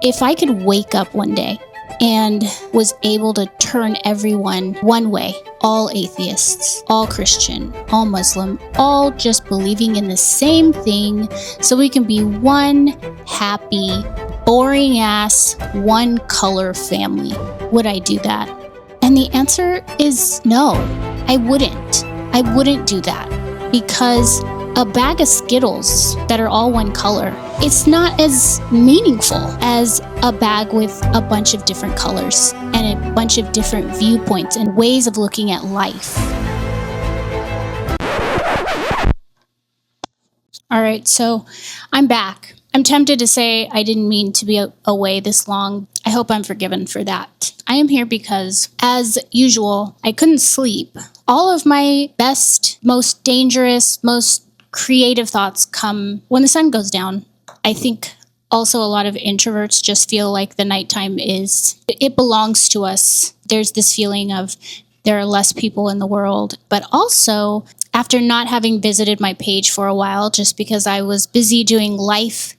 If I could wake up one day and was able to turn everyone one way, all atheists, all Christian, all Muslim, all just believing in the same thing, so we can be one happy, boring ass, one color family, would I do that? And the answer is no, I wouldn't. I wouldn't do that, because a bag of Skittles that are all one color, it's not as meaningful as a bag with a bunch of different colors and a bunch of different viewpoints and ways of looking at life. All right, so I'm back. I'm tempted to say I didn't mean to be away this long. I hope I'm forgiven for that. I am here because, as usual, I couldn't sleep. All of my best, most dangerous, most creative thoughts come when the sun goes down. I think also a lot of introverts just feel like the nighttime it belongs to us. There's this feeling of there are less people in the world. But also, after not having visited my page for a while, just because I was busy doing life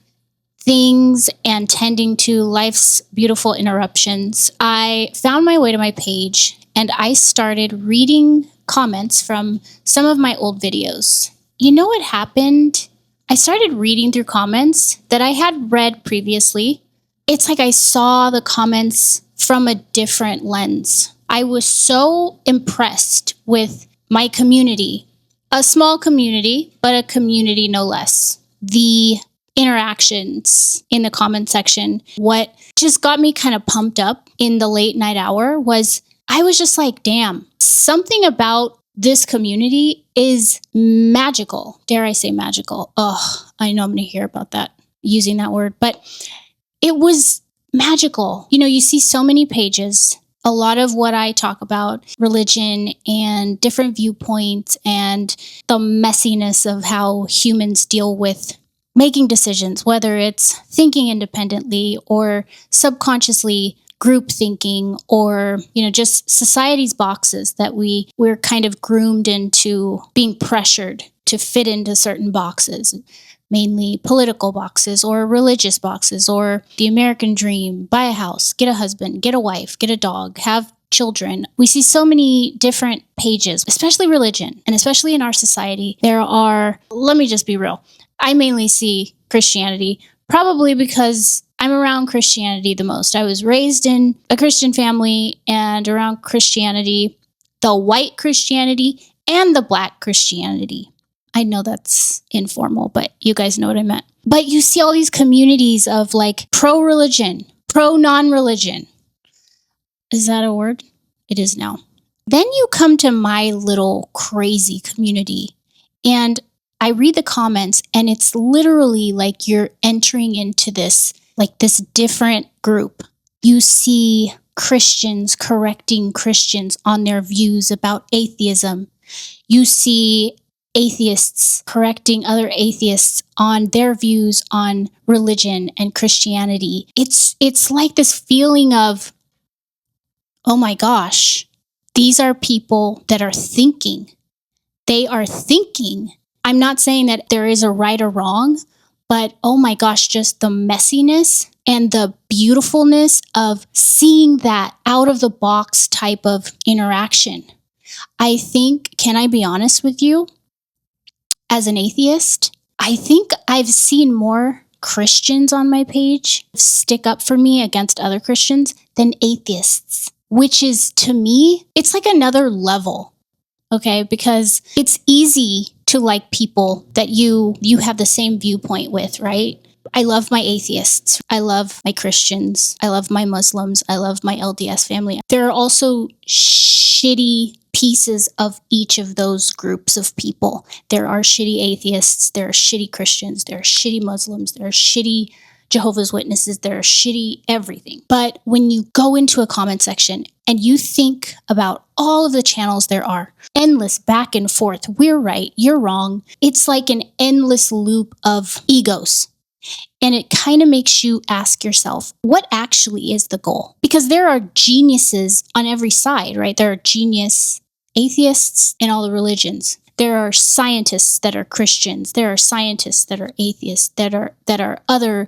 things and tending to life's beautiful interruptions, I found my way to my page and I started reading comments from some of my old videos. You know what happened? I started reading through comments that I had read previously. It's like I saw the comments from a different lens. I was so impressed with my community, a small community, but a community no less. The interactions in the comment section, what just got me kind of pumped up in the late night hour was I was just like, damn, something about this community is magical. Dare I say magical? Oh, I know I'm going to hear about that, using that word, but it was magical. You know, you see so many pages, a lot of what I talk about, religion and different viewpoints and the messiness of how humans deal with making decisions, whether it's thinking independently or subconsciously group thinking, or, you know, just society's boxes that we're kind of groomed into being pressured to fit into certain boxes, mainly political boxes or religious boxes, or the American dream, buy a house, get a husband, get a wife, get a dog, have children. We see so many different pages, especially religion, and especially in our society. Let me just be real, I mainly see Christianity, probably because I'm around Christianity the most. I was raised in a Christian family and around Christianity, the white Christianity and the black Christianity. I know that's informal, but you guys know what I meant. But you see all these communities of like pro-religion, pro-non-religion. Is that a word? It is now. Then you come to my little crazy community and I read the comments and it's literally like you're entering into this different group. You see Christians correcting Christians on their views about atheism. You see atheists correcting other atheists on their views on religion and Christianity. It's like this feeling of, oh my gosh, these are people that are thinking. They are thinking. I'm not saying that there is a right or wrong, but oh my gosh, just the messiness and the beautifulness of seeing that out of the box type of interaction. I think, can I be honest with you? As an atheist, I think I've seen more Christians on my page stick up for me against other Christians than atheists, which is, to me, it's like another level, okay? Because it's easy to like people that you have the same viewpoint with, right? I love my atheists. I love my Christians. I love my Muslims. I love my LDS family. There are also shitty pieces of each of those groups of people. There are shitty atheists. There are shitty Christians. There are shitty Muslims. There are shitty Jehovah's Witnesses. There are shitty everything. But when you go into a comment section and you think about all of the channels there are, endless back and forth, we're right, you're wrong. It's like an endless loop of egos. And it kind of makes you ask yourself, what actually is the goal? Because there are geniuses on every side, right? There are genius atheists in all the religions. There are scientists that are Christians. There are scientists that are atheists, that are other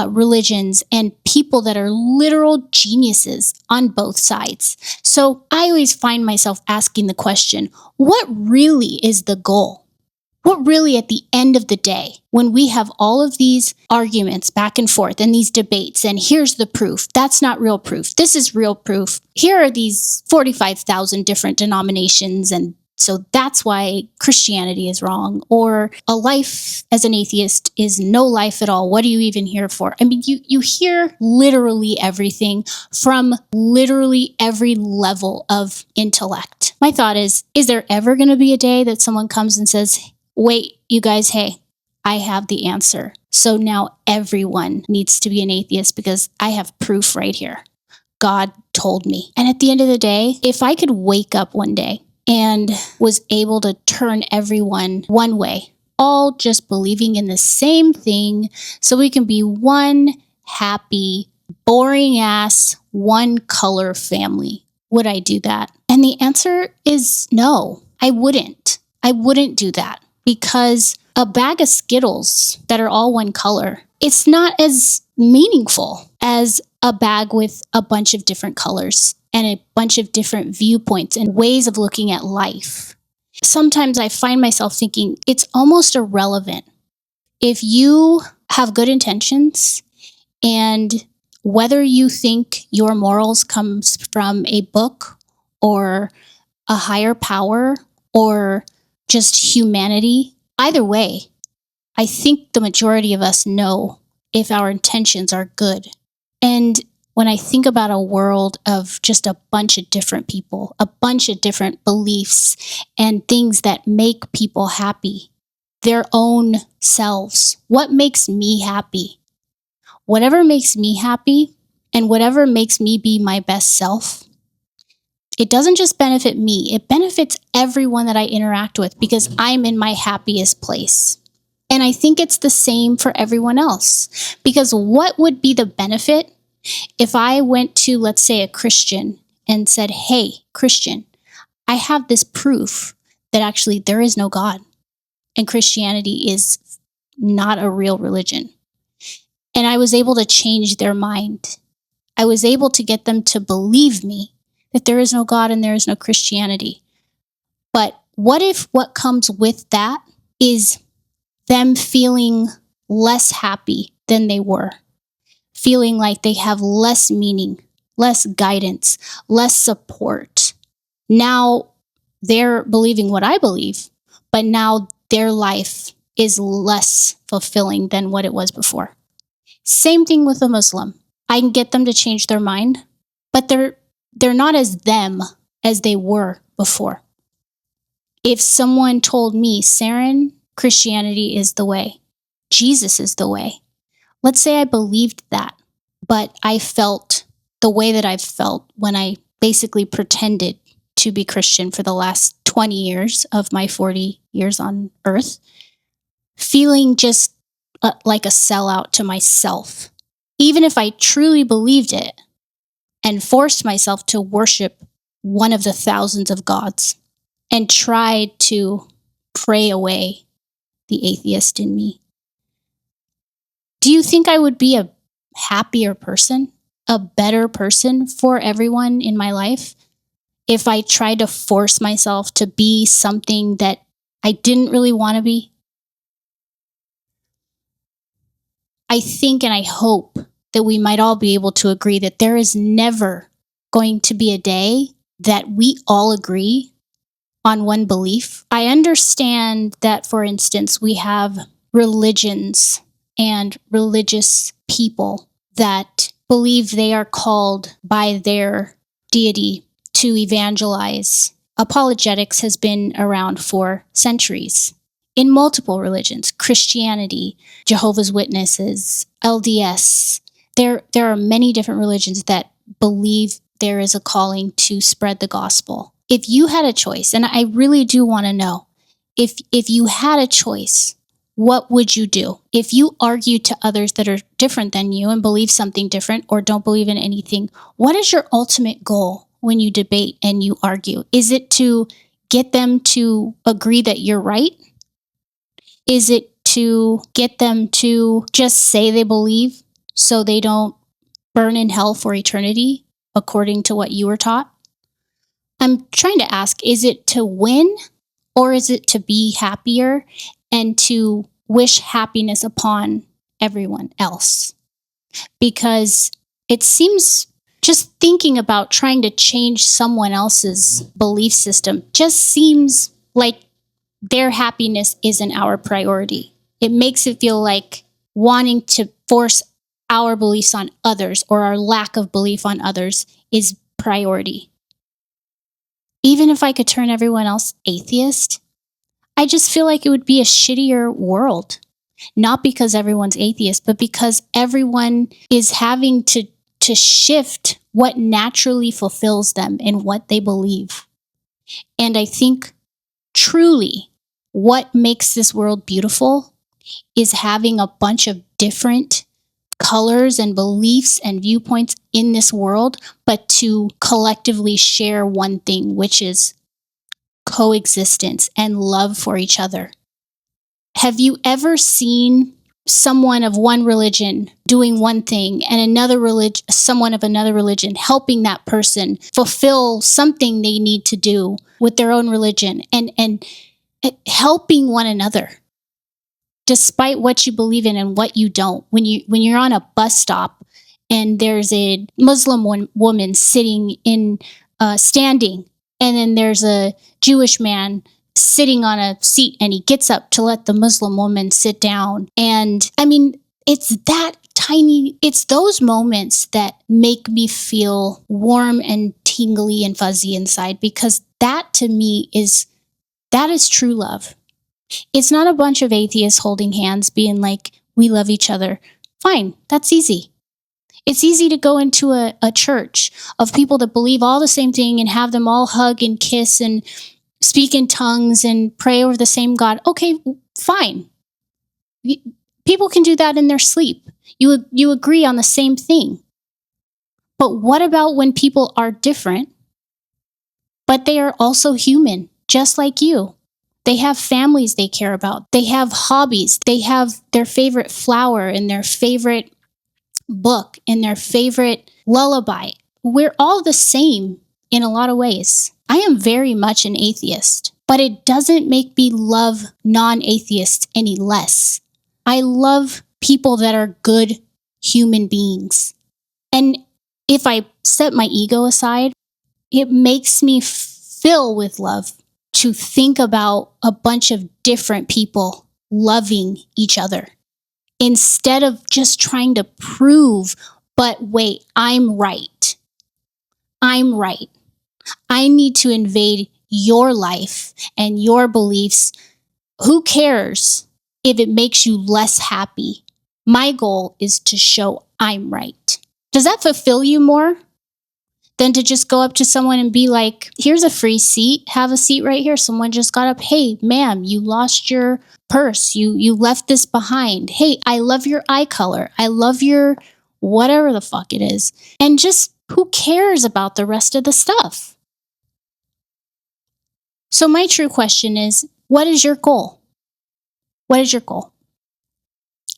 religions, and people that are literal geniuses on both sides. So I always find myself asking the question, what really is the goal? What really, at the end of the day, when we have all of these arguments back and forth and these debates, and here's the proof, that's not real proof, this is real proof, here are these 45,000 different denominations, and so that's why Christianity is wrong, or a life as an atheist is no life at all. What are you even here for? I mean, you hear literally everything from literally every level of intellect. My thought is there ever going to be a day that someone comes and says, wait, you guys, hey, I have the answer. So now everyone needs to be an atheist because I have proof right here. God told me. And at the end of the day, if I could wake up one day and was able to turn everyone one way, all just believing in the same thing, so we can be one happy, boring ass, one color family, would I do that? And the answer is no, I wouldn't. I wouldn't do that. Because a bag of Skittles that are all one color, it's not as meaningful as a bag with a bunch of different colors and a bunch of different viewpoints and ways of looking at life. Sometimes I find myself thinking it's almost irrelevant. If you have good intentions, and whether you think your morals comes from a book or a higher power or just humanity, either way, I think the majority of us know if our intentions are good. And when I think about a world of just a bunch of different people, a bunch of different beliefs and things that make people happy, their own selves, what makes me happy? Whatever makes me happy and whatever makes me be my best self, it doesn't just benefit me, it benefits everyone that I interact with because I'm in my happiest place. And I think it's the same for everyone else. Because what would be the benefit if I went to, let's say, a Christian and said, hey, Christian, I have this proof that actually there is no God and Christianity is not a real religion. And I was able to change their mind. I was able to get them to believe me that there is no God and there is no Christianity. But what if what comes with that is them feeling less happy than they were, feeling like they have less meaning, less guidance, less support. Now they're believing what I believe, but now their life is less fulfilling than what it was before. Same thing with a Muslim. I can get them to change their mind, but they're not as them as they were before. If someone told me, Saren, Christianity is the way, Jesus is the way, let's say I believed that, but I felt the way that I've felt when I basically pretended to be Christian for the last 20 years of my 40 years on earth, feeling just like a sellout to myself. Even if I truly believed it and forced myself to worship one of the thousands of gods and tried to pray away the atheist in me, do you think I would be a happier person, a better person for everyone in my life if I tried to force myself to be something that I didn't really want to be? I think and I hope that we might all be able to agree that there is never going to be a day that we all agree on one belief. I understand that, for instance, we have religions and religious people that believe they are called by their deity to evangelize. Apologetics has been around for centuries in multiple religions: Christianity, Jehovah's Witnesses, LDS. There are many different religions that believe there is a calling to spread the gospel. If you had a choice, and I really do want to know, if you had a choice, what would you do? If you argue to others that are different than you and believe something different or don't believe in anything, what is your ultimate goal when you debate and you argue? Is it to get them to agree that you're right? Is it to get them to just say they believe so they don't burn in hell for eternity, according to what you were taught? I'm trying to ask, is it to win or is it to be happier and to wish happiness upon everyone else? Because it seems just thinking about trying to change someone else's belief system just seems like their happiness isn't our priority. It makes it feel like wanting to force our beliefs on others or our lack of belief on others is priority. Even if I could turn everyone else atheist, I just feel like it would be a shittier world. Not because everyone's atheist, but because everyone is having to shift what naturally fulfills them and what they believe. And I think truly what makes this world beautiful is having a bunch of different colors and beliefs and viewpoints in this world, but to collectively share one thing, which is coexistence and love for each other. Have you ever seen someone of one religion doing one thing and someone of another religion helping that person fulfill something they need to do with their own religion and helping one another despite what you believe in and what you don't? When you're on a bus stop and there's a Muslim woman standing, and then there's a Jewish man sitting on a seat, and he gets up to let the Muslim woman sit down. And I mean, it's those moments that make me feel warm and tingly and fuzzy inside, because that to me is true love. It's not a bunch of atheists holding hands being like, we love each other. Fine, that's easy. It's easy to go into a church of people that believe all the same thing and have them all hug and kiss and speak in tongues and pray over the same God. Okay, fine. People can do that in their sleep. You agree on the same thing. But what about when people are different, but they are also human, just like you? They have families they care about. They have hobbies. They have their favorite flower and their favorite book and their favorite lullaby. We're all the same in a lot of ways. I am very much an atheist, but it doesn't make me love non-atheists any less. I love people that are good human beings. And if I set my ego aside, it makes me fill with love to think about a bunch of different people loving each other instead of just trying to prove, but wait, I'm right. I'm right. I need to invade your life and your beliefs. Who cares if it makes you less happy? My goal is to show I'm right. Does that fulfill you more than to just go up to someone and be like, here's a free seat, have a seat right here. Someone just got up. Hey, ma'am, you lost your purse. You left this behind. Hey, I love your eye color. I love your whatever the fuck it is. And just who cares about the rest of the stuff? So my true question is, what is your goal? What is your goal?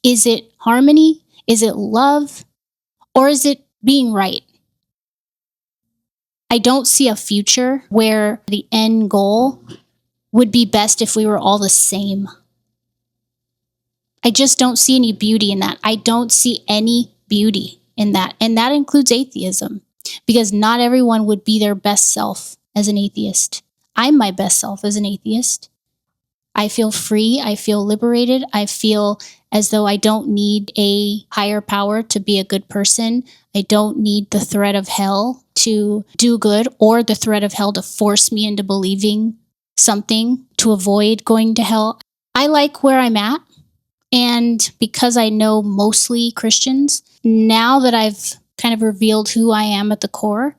Is it harmony? Is it love? Or is it being right? I don't see a future where the end goal would be best if we were all the same. I just don't see any beauty in that. I don't see any beauty in that. And that includes atheism, because not everyone would be their best self as an atheist. I'm my best self as an atheist. I feel free. I feel liberated. I feel as though I don't need a higher power to be a good person. I don't need the threat of hell to do good, or the threat of hell to force me into believing something to avoid going to hell. I like where I'm at. And because I know mostly Christians, now that I've kind of revealed who I am at the core,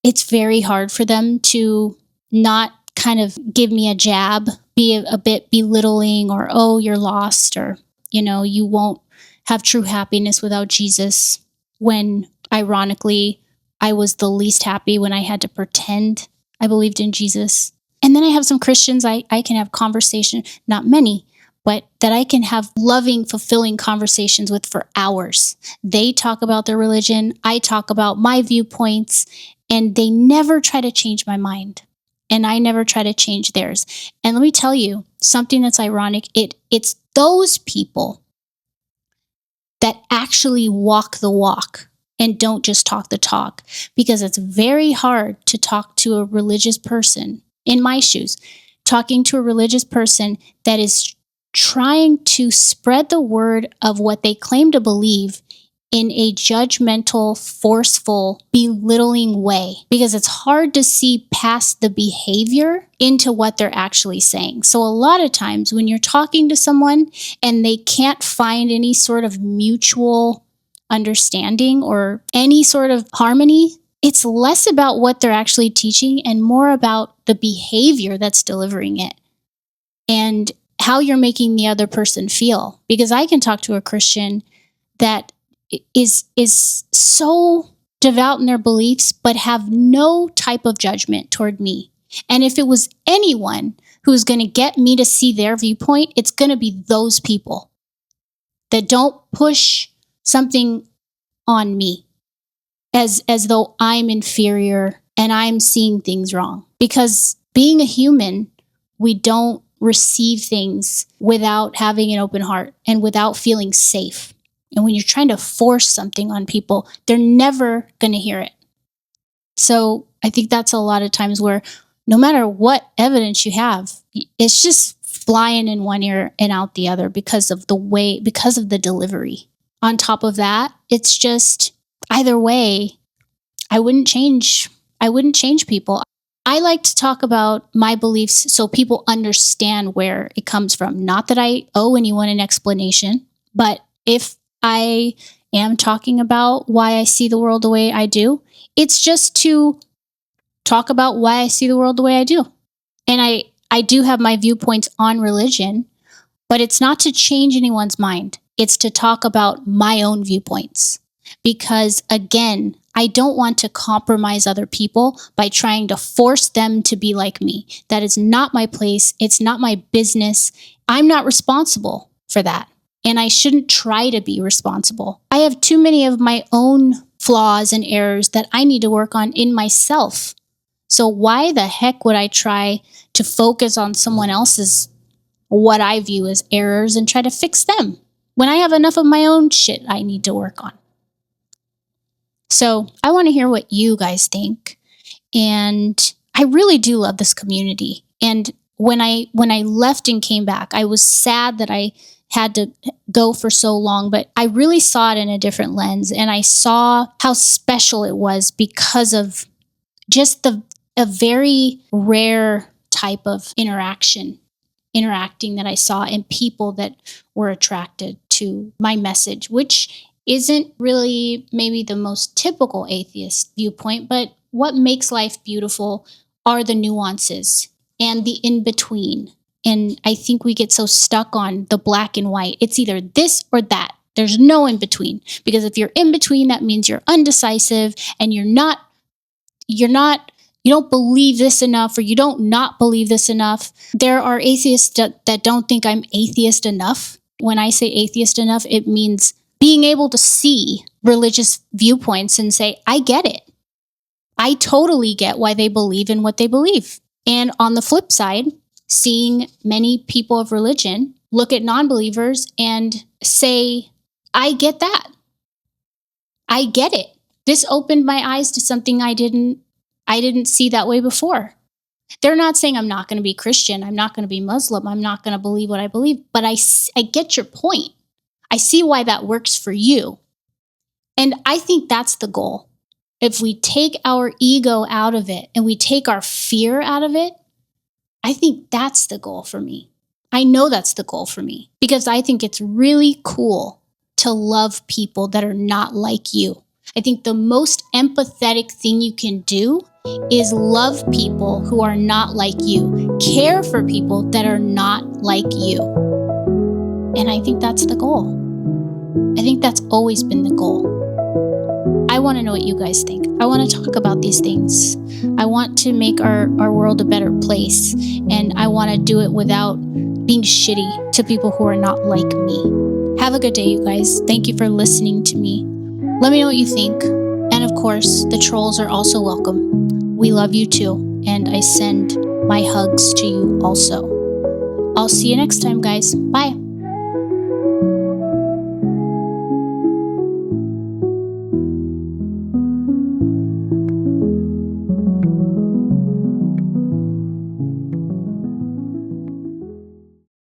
it's very hard for them to not kind of give me a jab, be a bit belittling, or, oh, you're lost, or, you won't have true happiness without Jesus, when ironically, I was the least happy when I had to pretend I believed in Jesus. And then I have some Christians I can have conversation, not many, but that I can have loving, fulfilling conversations with for hours. They talk about their religion, I talk about my viewpoints, and they never try to change my mind. And I never try to change theirs. And let me tell you something that's ironic. It's those people that actually walk the walk and don't just talk the talk, because it's very hard to talk to a religious person in my shoes, talking to a religious person that is trying to spread the word of what they claim to believe in a judgmental, forceful, belittling way, because it's hard to see past the behavior into what they're actually saying. So a lot of times when you're talking to someone and they can't find any sort of mutual understanding or any sort of harmony, it's less about what they're actually teaching and more about the behavior that's delivering it and how you're making the other person feel. Because I can talk to a Christian that is so devout in their beliefs, but have no type of judgment toward me. And if it was anyone who's going to get me to see their viewpoint, it's going to be those people that don't push something on me as though I'm inferior and I'm seeing things wrong. Because being a human, we don't receive things without having an open heart and without feeling safe. And when you're trying to force something on people, they're never going to hear it. So I think that's a lot of times where no matter what evidence you have, it's just flying in one ear and out the other because of the delivery. On top of that, it's just either way, I wouldn't change people. I like to talk about my beliefs so people understand where it comes from. Not that I owe anyone an explanation, but if I am talking about why I see the world the way I do, it's just to talk about why I see the world the way I do. And I do have my viewpoints on religion, but it's not to change anyone's mind. It's to talk about my own viewpoints. Because again, I don't want to compromise other people by trying to force them to be like me. That is not my place. It's not my business. I'm not responsible for that. And I shouldn't try to be responsible. I have too many of my own flaws and errors that I need to work on in myself. So why the heck would I try to focus on someone else's, what I view as errors, and try to fix them when I have enough of my own shit I need to work on? So I want to hear what you guys think. And I really do love this community. And when I left and came back, I was sad that I had to go for so long, but I really saw it in a different lens. And I saw how special it was because of just a very rare type of interacting that I saw, and people that were attracted to my message, which isn't really maybe the most typical atheist viewpoint, but what makes life beautiful are the nuances and the in-between. And I think we get so stuck on the black and white. It's either this or that. There's no in between. Because if you're in between, that means you're undecisive and you don't believe this enough, or you don't not believe this enough. There are atheists that don't think I'm atheist enough. When I say atheist enough, it means being able to see religious viewpoints and say, I get it. I totally get why they believe in what they believe. And on the flip side, seeing many people of religion look at non-believers and say, I get that. I get it. This opened my eyes to something I didn't see that way before. They're not saying I'm not going to be Christian, I'm not going to be Muslim, I'm not going to believe what I believe, but I get your point. I see why that works for you. And I think that's the goal. If we take our ego out of it and we take our fear out of it, I think that's the goal for me. I know that's the goal for me, because I think it's really cool to love people that are not like you. I think the most empathetic thing you can do is love people who are not like you. Care for people that are not like you. And I think that's the goal. I think that's always been the goal. I want to know what you guys think. I want to talk about these things. I want to make our world a better place. And I want to do it without being shitty to people who are not like me. Have a good day, you guys. Thank you for listening to me. Let me know what you think. And of course, the trolls are also welcome. We love you too. And I send my hugs to you also. I'll see you next time, guys. Bye.